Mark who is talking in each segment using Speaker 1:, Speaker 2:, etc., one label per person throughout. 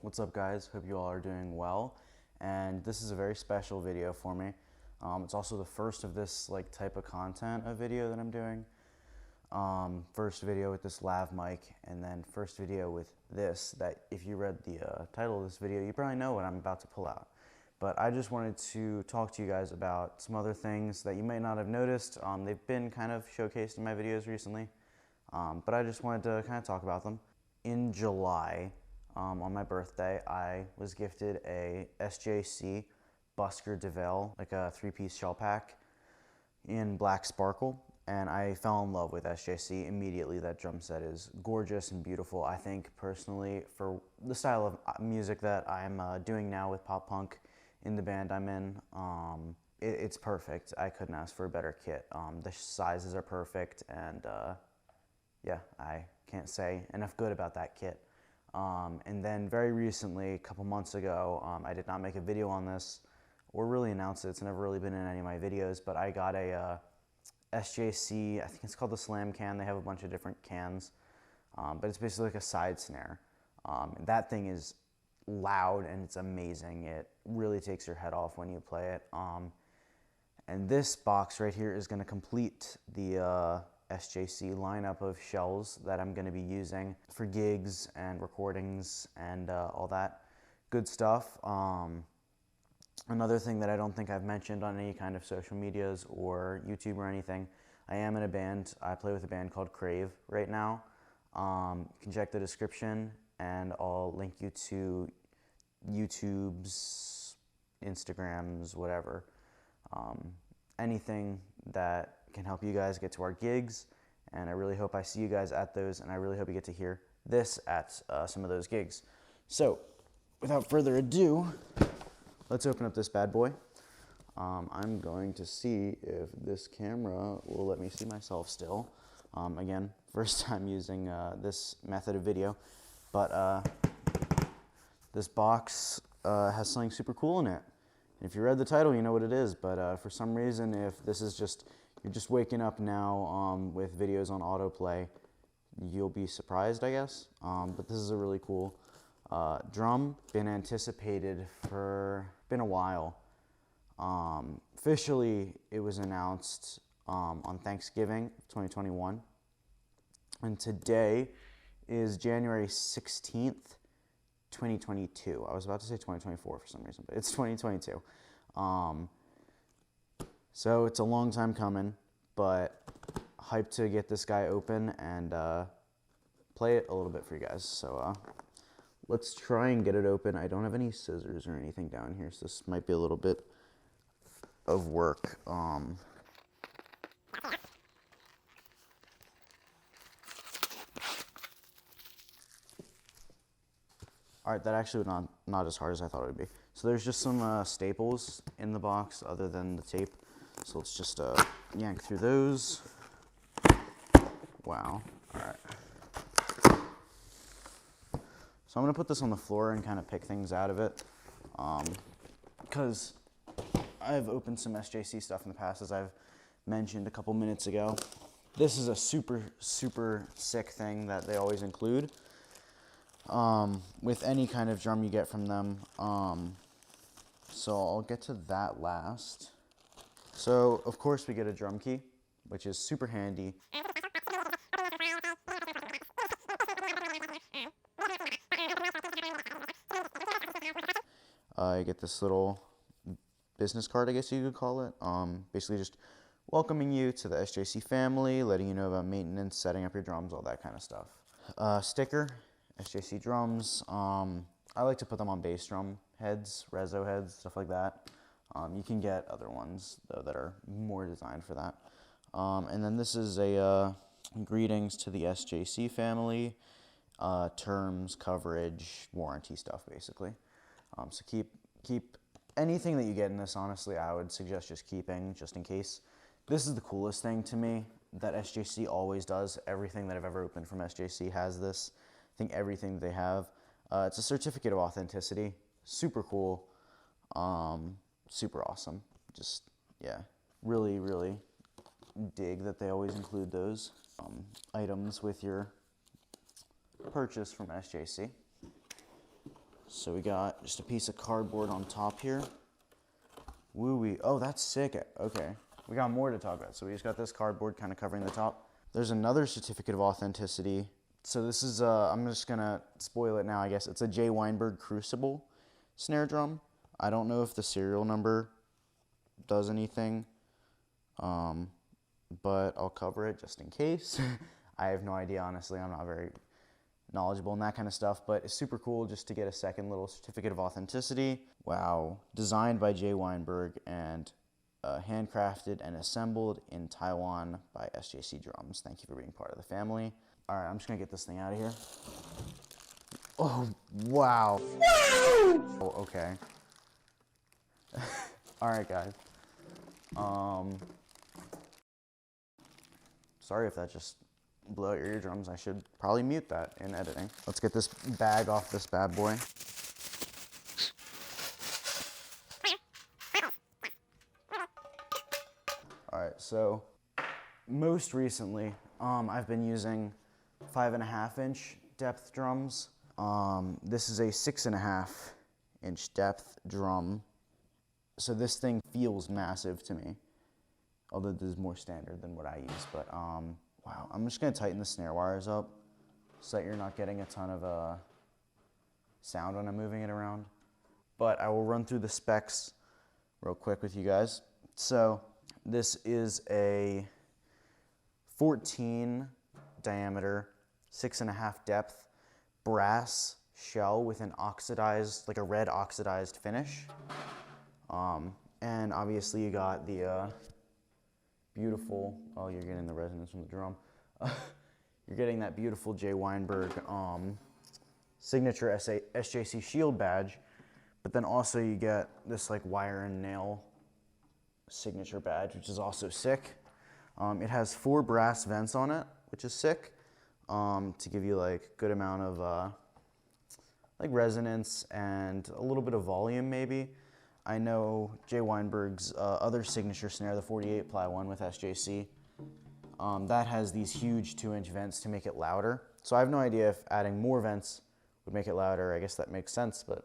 Speaker 1: What's up, guys? Hope you all are doing well. And this is a very special video for me. It's also the first of this type of content, a video that I'm doing. First video with this lav mic, and then first video with this, that if you read the title of this video, you probably know what I'm about to pull out. But I just wanted to talk to you guys about some other things that you might not have noticed. They've been kind of showcased in my videos recently, but I just wanted to kind of talk about them. In July, on my birthday, I was gifted a SJC Busker DeVille, like a 3-piece shell pack in black sparkle, and I fell in love with SJC immediately. That drum set is gorgeous and beautiful. I think personally, for the style of music that I'm doing now with pop punk in the band I'm in, it's perfect. I couldn't ask for a better kit. The sizes are perfect, and yeah, I can't say enough good about that kit. And then very recently, a couple months ago, I did not make a video on this or really announce it. It's never really been in any of my videos, but I got a SJC, I think it's called the Slam can. They have a bunch of different cans, but it's basically like a side snare. That thing is loud and it's amazing. It really takes your head off when you play it. And this box right here is going to complete the SJC lineup of shells that I'm going to be using for gigs and recordings and all that good stuff. Another thing that I don't think I've mentioned on any kind of social medias or YouTube or anything, I am in a band. I play with a band called Crave right now. You can check the description and I'll link you to YouTube's, Instagrams, whatever. Anything that can help you guys get to our gigs, and I really hope I see you guys at those, and I really hope you get to hear this at some of those gigs. So, without further ado, let's open up this bad boy. I'm going to see if this camera will let me see myself still. Again, first time using this method of video, but this box has something super cool in it. If you read the title, you know what it is, but for some reason, if this is you're just waking up now with videos on autoplay, you'll be surprised, I guess. But this is a really cool drum. Been anticipated for, been a while. Officially, it was announced on Thanksgiving 2021. And today is January 16th, 2022. I was about to say 2024 for some reason, but it's 2022. So it's a long time coming, but hyped to get this guy open and play it a little bit for you guys. So let's try and get it open. I don't have any scissors or anything down here, so this might be a little bit of work. All right, that actually was not as hard as I thought it would be. So there's just some staples in the box other than the tape. So let's just yank through those. Wow, all right. So I'm gonna put this on the floor and kind of pick things out of it. Because I've opened some SJC stuff in the past, as I've mentioned a couple minutes ago. This is a super, super sick thing that they always include with any kind of drum you get from them. So I'll get to that last. So of course we get a drum key, which is super handy. I get this little business card, I guess you could call it. Basically just welcoming you to the SJC family, letting you know about maintenance, setting up your drums, all that kind of stuff. Sticker, SJC drums. I like to put them on bass drum heads, reso heads, stuff like that. You can get other ones, though, that are more designed for that. And then this is a greetings to the SJC family, terms, coverage, warranty stuff, basically. So keep anything that you get in this, honestly, I would suggest just keeping, just in case. This is the coolest thing to me that SJC always does. Everything that I've ever opened from SJC has this. I think everything they have. It's a certificate of authenticity. Super cool. Super awesome. Just, yeah, really, really dig that they always include those items with your purchase from SJC. So we got just a piece of cardboard on top here. Woo-wee. Oh, that's sick. Okay. We got more to talk about. So we just got this cardboard kind of covering the top. There's another certificate of authenticity. So this is, I'm just going to spoil it now, I guess. It's a J. Weinberg Crucible snare drum. I don't know if the serial number does anything, but I'll cover it just in case. I have no idea, honestly. I'm not very knowledgeable in that kind of stuff, but it's super cool just to get a second little certificate of authenticity. Wow. Designed by J. Weinberg and handcrafted and assembled in Taiwan by SJC Drums. Thank you for being part of the family. All right, I'm just gonna get this thing out of here. Oh, wow. Oh, okay. All right, guys. Sorry if that just blew out your eardrums. I should probably mute that in editing. Let's get this bag off this bad boy. All right, so most recently, I've been using 5.5-inch depth drums. This is a 6.5-inch depth drum. So this thing feels massive to me, although this is more standard than what I use. But wow, I'm just gonna tighten the snare wires up so that you're not getting a ton of sound when I'm moving it around. But I will run through the specs real quick with you guys. So this is a 14 diameter, 6.5 depth brass shell with an oxidized, like a red oxidized finish. And obviously you got the beautiful, oh, you're getting the resonance from the drum. You're getting that beautiful J. Weinberg signature SJC shield badge, but then also you get this like wire and nail signature badge, which is also sick. It has 4 brass vents on it, which is sick, to give you like good amount of like resonance and a little bit of volume maybe. I know J. Weinberg's other signature snare, the 48 ply one with SJC, that has these huge 2-inch vents to make it louder. So I have no idea if adding more vents would make it louder. I guess that makes sense, but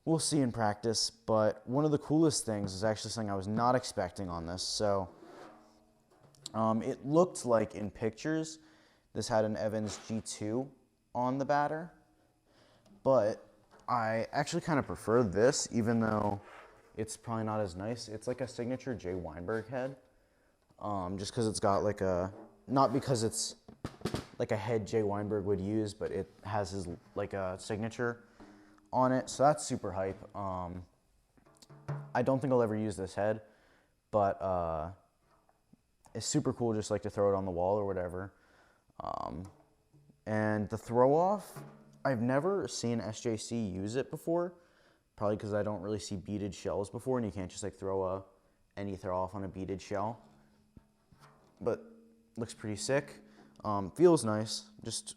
Speaker 1: we'll see in practice. But one of the coolest things is actually something I was not expecting on this. So it looked like in pictures, this had an Evans G2 on the batter, but I actually kind of prefer this, even though it's probably not as nice. It's like a signature J. Weinberg head, just because it's got like a, not because it's like a head J. Weinberg would use, but it has his like a signature on it, so that's super hype. I don't think I'll ever use this head, but it's super cool just like to throw it on the wall or whatever. And the throw off, I've never seen SJC use it before, probably because I don't really see beaded shells before, and you can't just like throw any throw off on a beaded shell. But looks pretty sick. Feels nice. Just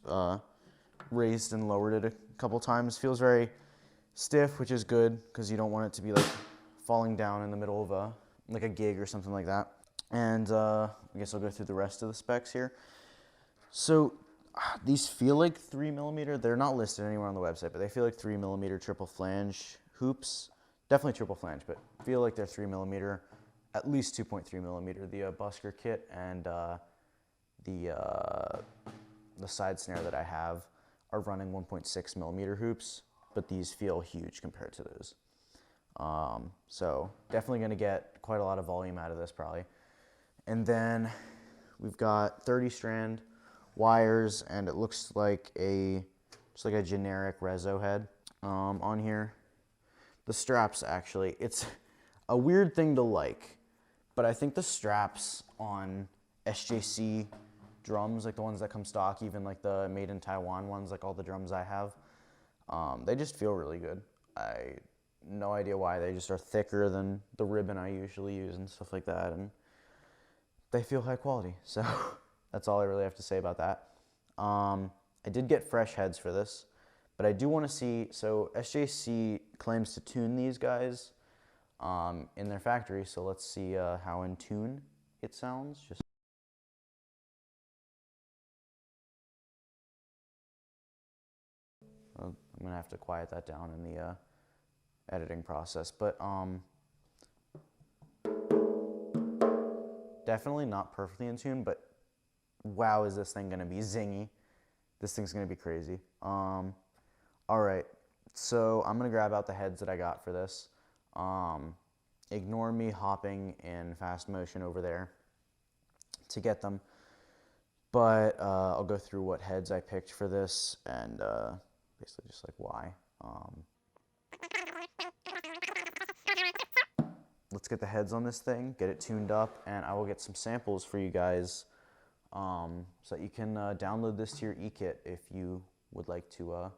Speaker 1: raised and lowered it a couple times. Feels very stiff, which is good because you don't want it to be like falling down in the middle of like a gig or something like that. And I guess I'll go through the rest of the specs here. So these feel like 3mm. They're not listed anywhere on the website, but they feel like 3mm triple flange hoops. Definitely triple flange, but feel like they're 3mm, at least 2.3mm. The busker kit and the side snare that I have are running 1.6mm hoops, but these feel huge compared to those. So definitely gonna get quite a lot of volume out of this probably. And then we've got 30 strand wires, and it looks like just like a generic reso head on here. The straps, actually, it's a weird thing to like, but I think the straps on SJC drums, like the ones that come stock, even like the made in Taiwan ones, like all the drums I have, they just feel really good. I no idea why. They just are thicker than the ribbon I usually use and stuff like that, and they feel high quality. So that's all I really have to say about that. I did get fresh heads for this, but I do want to see, so SJC claims to tune these guys in their factory, so let's see how in tune it sounds. Just I'm gonna have to quiet that down in the editing process. But definitely not perfectly in tune, but wow, is this thing gonna be zingy. This thing's gonna be crazy. All right, so I'm gonna grab out the heads that I got for this. Ignore me hopping in fast motion over there to get them. But I'll go through what heads I picked for this and basically just like why. Let's get the heads on this thing, get it tuned up, and I will get some samples for you guys so that you can download this to your Ekit if you would like to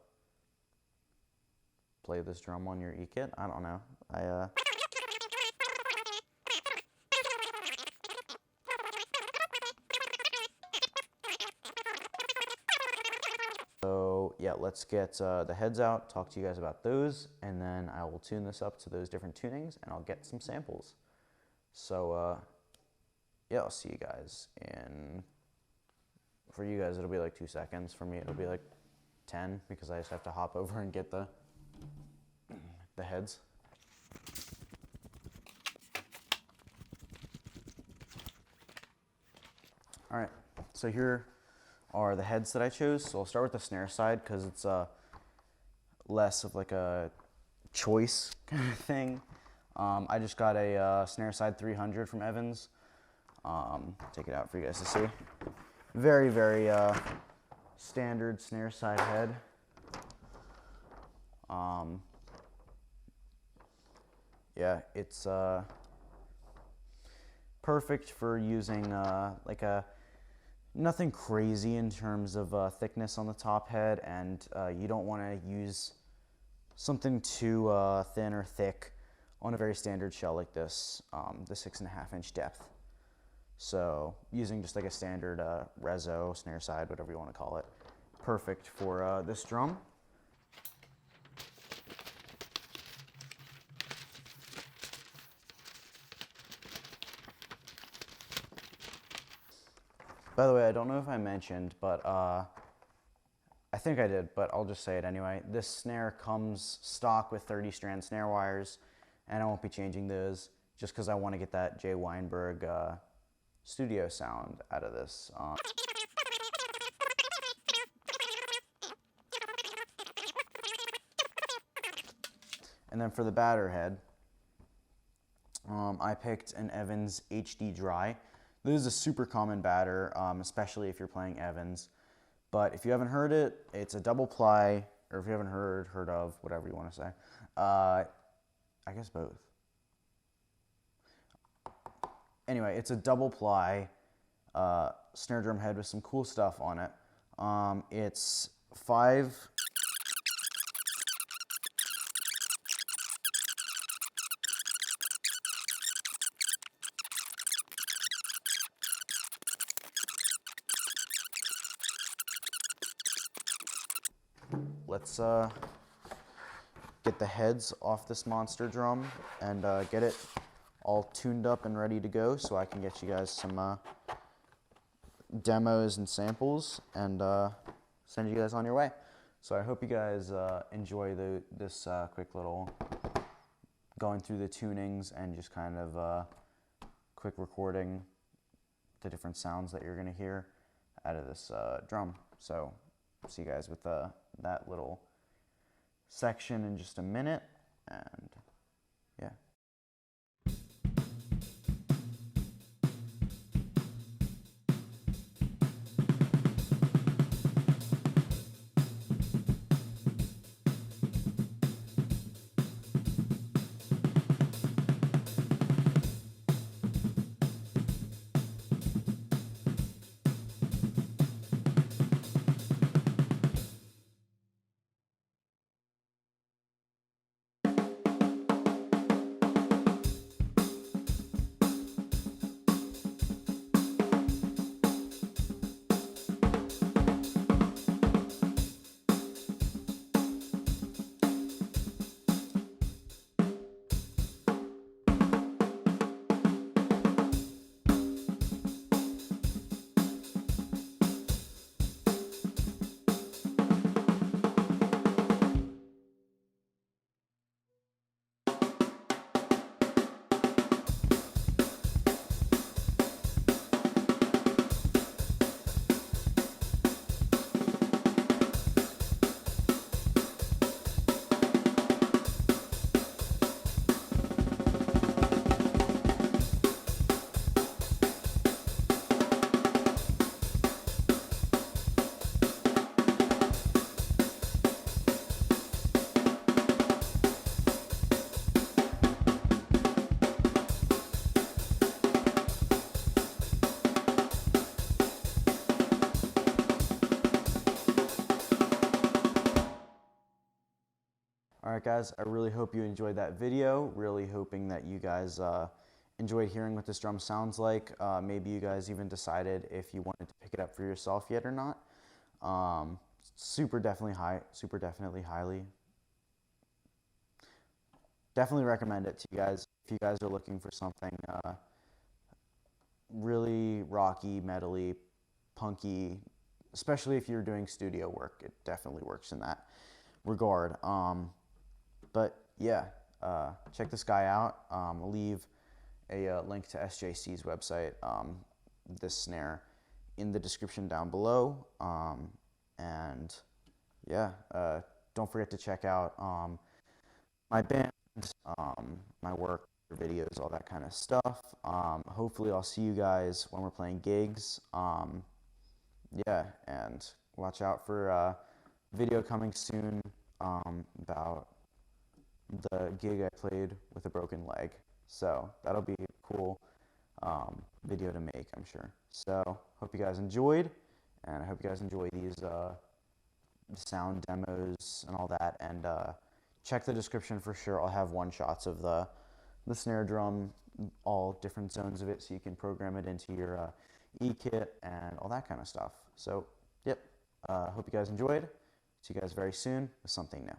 Speaker 1: play this drum on your Ekit. I don't know. So yeah, let's get the heads out, talk to you guys about those, and then I will tune this up to those different tunings, and I'll get some samples. So yeah, I'll see you guys in, for you guys it'll be like 2 seconds, for me it'll be like 10, because I just have to hop over and get the heads. All right, so here are the heads that I chose. So I'll start with the snare side because it's less of like a choice kind of thing. I just got a snare side 300 from Evans. Take it out for you guys to see. Very, very standard snare side head. Yeah, it's perfect for using like nothing crazy in terms of thickness on the top head, and you don't want to use something too thin or thick on a very standard shell like this, the 6.5-inch depth. So using just like a standard reso, snare side, whatever you want to call it, perfect for this drum. By the way, I don't know if I mentioned, but I think I did, but I'll just say it anyway. This snare comes stock with 30-strand snare wires, and I won't be changing those just because I want to get that Weinberg studio sound out of this. And then for the batter head, I picked an Evans HD Dry. This is a super common batter, especially if you're playing Evans. But if you haven't heard it, it's a double ply, or if you haven't heard of, whatever you want to say. I guess both. Anyway, it's a double ply snare drum head with some cool stuff on it. It's 5... Let's get the heads off this monster drum and get it all tuned up and ready to go so I can get you guys some demos and samples and send you guys on your way. So I hope you guys enjoy this quick little going through the tunings and just kind of quick recording the different sounds that you're going to hear out of this drum. So see you guys with that little section in just a minute, and yeah. All right, guys, I really hope you enjoyed that video. Really hoping that you guys enjoyed hearing what this drum sounds like. Maybe you guys even decided if you wanted to pick it up for yourself yet or not. Definitely recommend it to you guys if you guys are looking for something really rocky, metally, punky, especially if you're doing studio work. It definitely works in that regard. But yeah, check this guy out. I'll leave a link to SJC's website, this snare, in the description down below. And yeah, don't forget to check out my band, my work, videos, all that kind of stuff. Hopefully I'll see you guys when we're playing gigs. Yeah, and watch out for a video coming soon about the gig I played with a broken leg. So that'll be a cool video to make, I'm sure. So hope you guys enjoyed, and I hope you guys enjoy these sound demos and all that. And check the description for sure. I'll have one-shots of the snare drum, all different zones of it, so you can program it into your Ekit and all that kind of stuff. So, yep, hope you guys enjoyed. See you guys very soon with something new.